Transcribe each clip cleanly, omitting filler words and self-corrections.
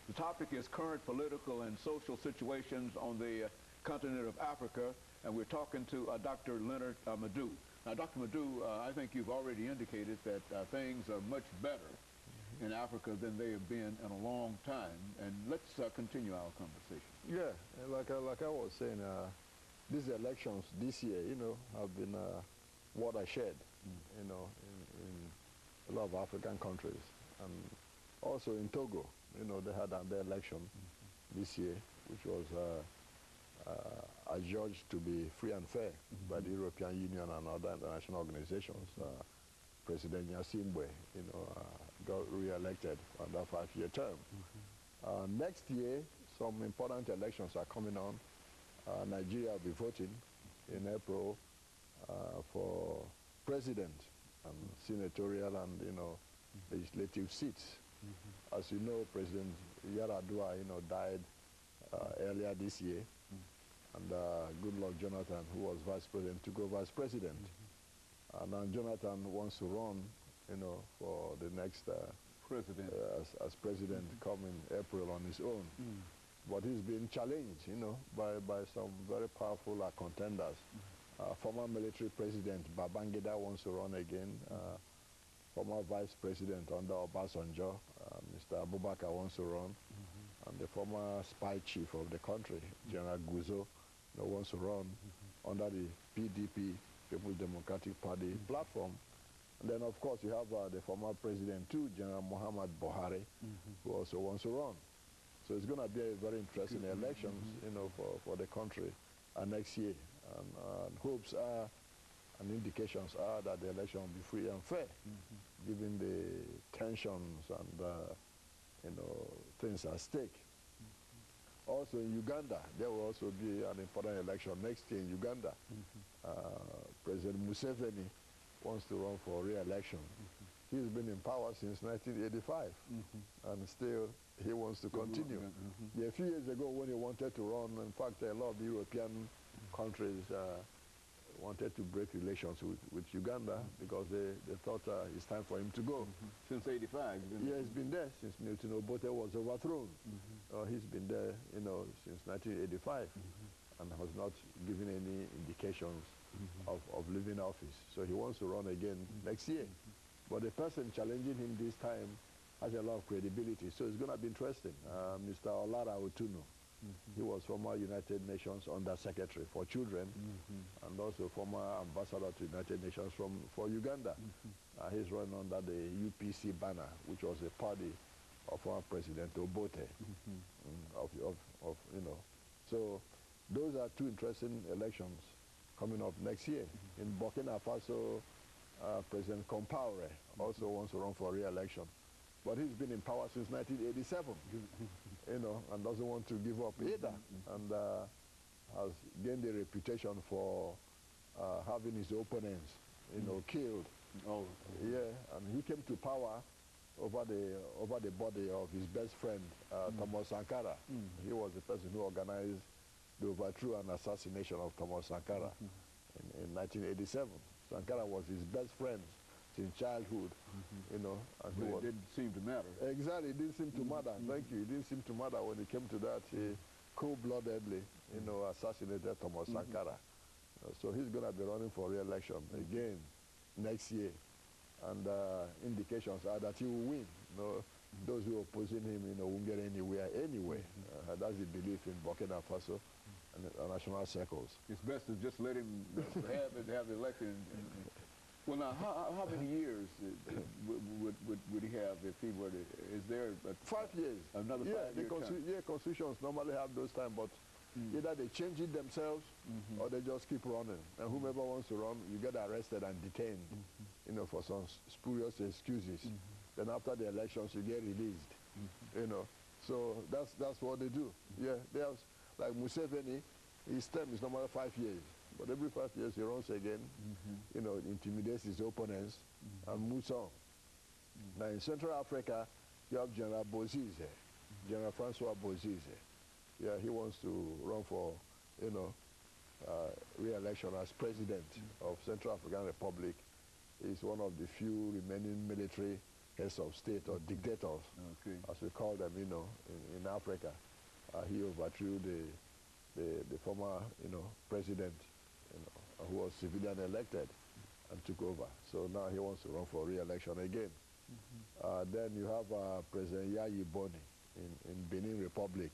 The topic is current political and social situations on the continent of Africa, and we're talking to Dr. LMadu. Now, Dr. Madu, I think you've already indicated that things are much better in Africa than they have been in a long time, and let's continue our conversation. Yeah, like I was saying, these elections this year, have been watershed, in a lot of African countries, and also in Togo, they had their election this year, which was adjudged to be free and fair by the European Union and other international organizations. President Nyasimbe, got re-elected on that 5-year term. Next year, some important elections are coming on. Nigeria will be voting in April for president and senatorial and legislative seats. As you know, President Yaradua died earlier this year, and Goodluck Jonathan, who was vice president, took over as president. And then Jonathan wants to run, for the next president as president come in April on his own. But he's been challenged, by some very powerful contenders. Former military president Babangida wants to run again. Former vice president under Obasanjo, Mr. Abubakar, wants to run. And the former spy chief of the country, General Guzo, wants to run under the PDP, People's Democratic Party platform. And then, of course, you have the former president too, General Muhammad Buhari, who also wants to run. So it's going to be a very interesting elections, for the country next year. And hopes are and indications are that the election will be free and fair, given the tensions and things at stake. Also in Uganda, there will also be an important election next year in Uganda. President Museveni wants to run for re-election. He's been in power since 1985, and still he wants to continue. Yeah, a few years ago when he wanted to run, in fact, a lot of the European countries wanted to break relations with Uganda because they thought it's time for him to go. Since 85? Yeah, he's been there since Milton Obote was overthrown. He's been there, since 1985, and has not given any indications of leaving office. So he wants to run again next year. But the person challenging him this time has a lot of credibility, so it's going to be interesting. Mr. Olara Otunu, he was former United Nations Under-Secretary for Children, and also former ambassador to United Nations for Uganda. He's running under the UPC banner, which was a party of former President Obote. So those are two interesting elections coming up next year. In Burkina Faso, President Compaoré also wants to run for re-election. But he's been in power since 1987, and doesn't want to give up either, and has gained a reputation for having his opponents, killed. Oh, yeah, and he came to power over the body of his best friend, Thomas Sankara. He was the person who organized the overthrow and assassination of Thomas Sankara in 1987. Sankara was his best friend since childhood, and it didn't seem to matter. Exactly, it didn't seem to matter. Thank you. It didn't seem to matter when it came to that. He cold-bloodedly, assassinated Thomas Sankara. So he's going to be running for re-election again next year, and indications are that he will win. Those who are opposing him, won't get anywhere anyway. That's the belief in Burkina Faso and national circles. It's best to just let him have the election. Well, now, how many years would he have if he were to? Is there 5 years? Another 5 years? Yeah, constitutions normally have those time, but either they change it themselves or they just keep running. And whomever wants to run, you get arrested and detained, for some spurious excuses. Then after the elections, you get released. So that's what they do. Yeah, there's like Museveni, his term is normally 5 years. But every 5 years he runs again, intimidates his opponents and moves on. Now in Central Africa, you have General Bozize, General Francois Bozize. Yeah, he wants to run for, re-election as president of Central African Republic. He's one of the few remaining military heads of state or dictators, as we call them, you know, in Africa. He overthrew the former, you know, president, you know, who was civilian elected and took over. So now he wants to run for re-election again. Then you have President Yayi Boni in Benin Republic,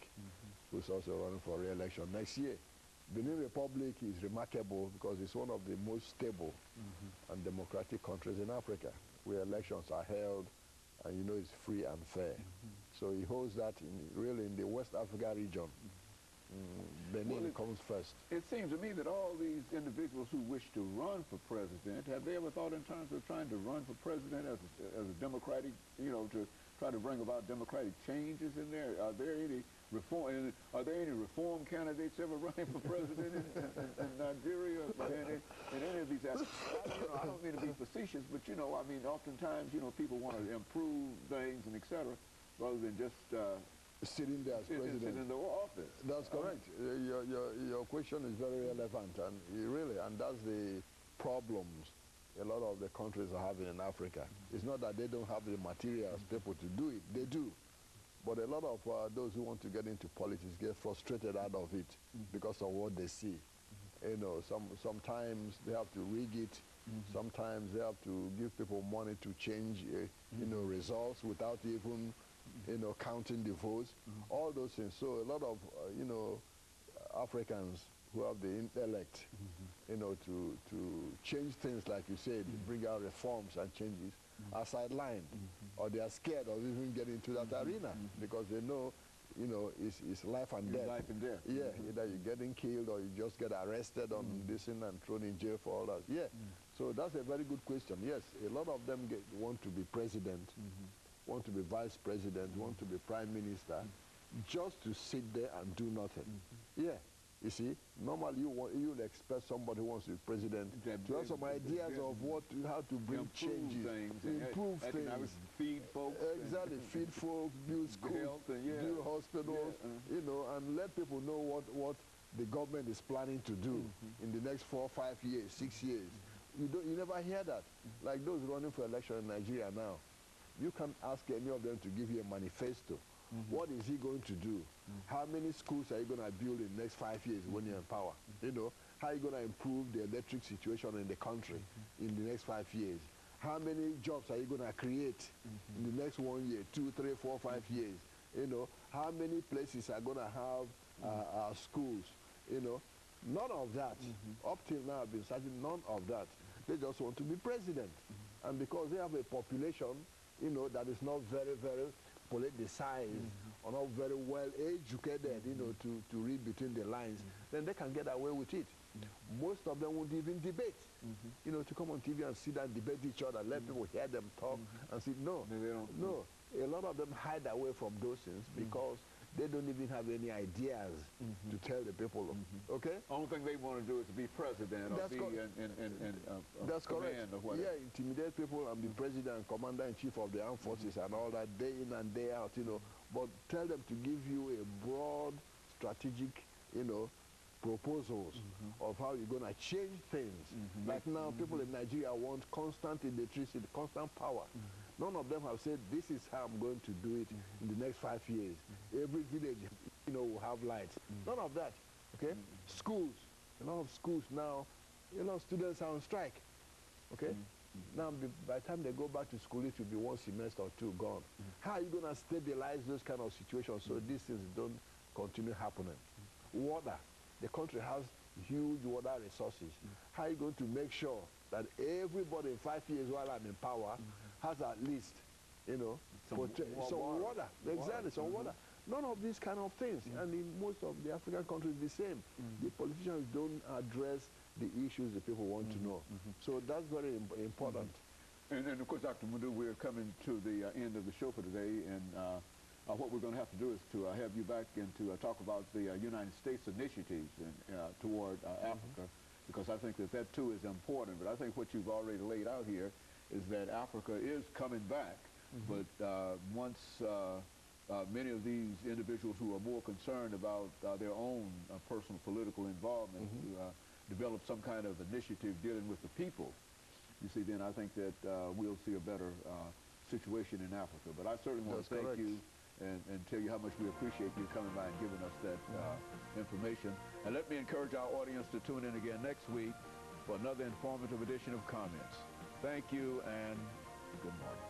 who's also running for re-election next year. Benin Republic is remarkable because it's one of the most stable and democratic countries in Africa, where elections are held and you know it's free and fair. So he holds that really in the West Africa region. Benin comes first. It seems to me that all these individuals who wish to run for president, have they ever thought in terms of trying to run for president as a democratic, you know, to try to bring about democratic changes in there? Are there any reform candidates ever running for president in Nigeria in any of these aspects? I don't mean to be facetious, but you know, I mean, oftentimes, you know, people want to improve things and etc. rather than just sitting there as president. Sitting in the office. That's correct. Your question is very relevant, and that's the problems a lot of the countries are having in Africa. It's not that they don't have the materials, people to do it. They do. But a lot of those who want to get into politics get frustrated out of it because of what they see. You know, sometimes they have to rig it. Sometimes they have to give people money to change, you know, results without even, you know, counting the votes. All those things. So a lot of, you know, Africans who have the intellect, you know, to change things, like you said, bring out reforms and changes, are sidelined, or they are scared of even getting into that arena because they know, you know, it's life and death. Life and death. Yeah, either you're getting killed or you just get arrested on this and thrown in jail for all that. Yeah, so that's a very good question. Yes, a lot of them want to be president, want to be vice president, want to be prime minister, just to sit there and do nothing. Yeah. You see, normally you'll expect somebody who wants to be president to have some ideas of how to bring changes, improve things, feed folks, exactly, feed folks, build schools, build hospitals, you know, and let people know what the government is planning to do in the next 4, 5 years, 6 years. You never hear that. Like those running for election in Nigeria now, you can ask any of them to give you a manifesto. What is he going to do? How many schools are you going to build in the next 5 years when you're in power? You know, how are you going to improve the electric situation in the country in the next 5 years? How many jobs are you going to create in the next 1 year, 2, 3, 4, 5 years? You know, how many places are going to have schools? You know, none of that. Up till now, I've been searching none of that. They just want to be president. And because they have a population, you know, that is not very, very politicized or not very well educated, you know, to read between the lines, then they can get away with it. Most of them won't even debate, you know, to come on TV and sit and debate each other, let people hear them talk and say, no, no. A lot of them hide away from those things because they don't even have any ideas to tell the people. Okay? Only thing they want to do is to be president or be that's correct. Or whatever. Yeah, intimidate people and be president, commander-in-chief of the armed forces and all that day in and day out, you know. But tell them to give you a broad, strategic, you know, proposals of how you're going to change things. Like now, people in Nigeria want constant electricity, constant power. None of them have said, this is how I'm going to do it in the next 5 years. Every village, you know, will have lights. None of that, okay? Schools, a lot of schools now, a lot of students are on strike, okay? Now, by the time they go back to school, it will be 1 semester or 2 gone. How are you going to stabilize those kind of situations so these things don't continue happening? Water. The country has huge water resources. How are you going to make sure that everybody in 5 years while I'm in power has at least, you know, some water. Exactly, some water. None of these kind of things. And in most of the African countries, the same. The politicians don't address the issues that people want to know. So that's very important. And of course, Dr. LMadu, we're coming to the end of the show for today. And what we're going to have to do is to have you back and to talk about the United States initiatives toward Africa, because I think that too is important. But I think what you've already laid out here is that Africa is coming back, but once many of these individuals who are more concerned about their own personal political involvement develop some kind of initiative dealing with the people, you see, then I think that we'll see a better situation in Africa. But I certainly want to thank you and tell you how much we appreciate you coming by and giving us that information. And let me encourage our audience to tune in again next week for another informative edition of Comments. Thank you and good morning.